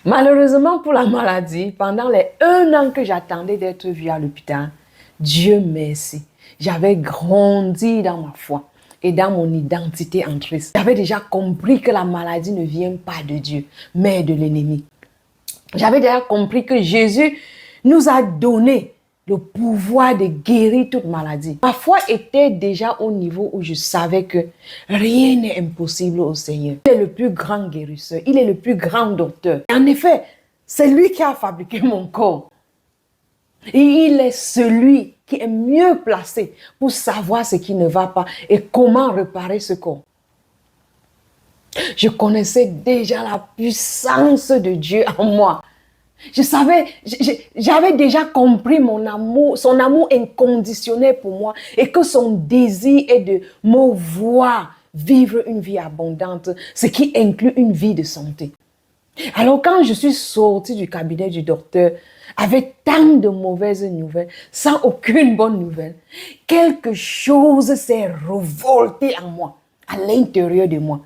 Malheureusement pour la maladie, pendant les 1 an que j'attendais d'être vue à l'hôpital, Dieu merci, j'avais grandi dans ma foi et dans mon identité en Christ. J'avais déjà compris que la maladie ne vient pas de Dieu, mais de l'ennemi. J'avais déjà compris que Jésus nous a donné le pouvoir de guérir toute maladie. Ma foi était déjà au niveau où je savais que rien n'est impossible au Seigneur. Il est le plus grand guérisseur, il est le plus grand docteur. Et en effet, c'est lui qui a fabriqué mon corps. Et il est celui qui est mieux placé pour savoir ce qui ne va pas et comment réparer ce corps. Je connaissais déjà la puissance de Dieu en moi. J'avais déjà compris mon amour, son amour inconditionnel pour moi et que son désir est de me voir vivre une vie abondante, ce qui inclut une vie de santé. Alors quand je suis sortie du cabinet du docteur avec tant de mauvaises nouvelles, sans aucune bonne nouvelle, quelque chose s'est révolté en moi, à l'intérieur de moi.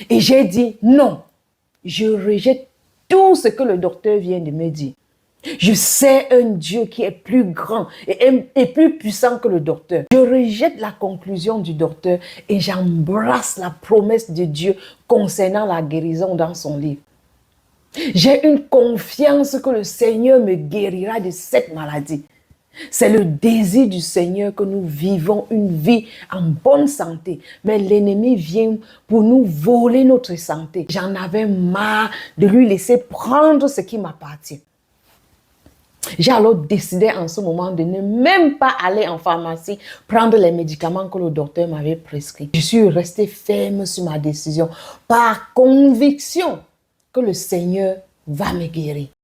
Et j'ai dit non, je rejette tout ce que le docteur vient de me dire. Je sais un Dieu qui est plus grand et plus puissant que le docteur. Je rejette la conclusion du docteur et j'embrasse la promesse de Dieu concernant la guérison dans son livre. J'ai une confiance que le Seigneur me guérira de cette maladie. C'est le désir du Seigneur que nous vivons une vie en bonne santé. Mais l'ennemi vient pour nous voler notre santé. J'en avais marre de lui laisser prendre ce qui m'appartient. J'ai alors décidé en ce moment de ne même pas aller en pharmacie prendre les médicaments que le docteur m'avait prescrits. Je suis restée ferme sur ma décision par conviction que le Seigneur va me guérir.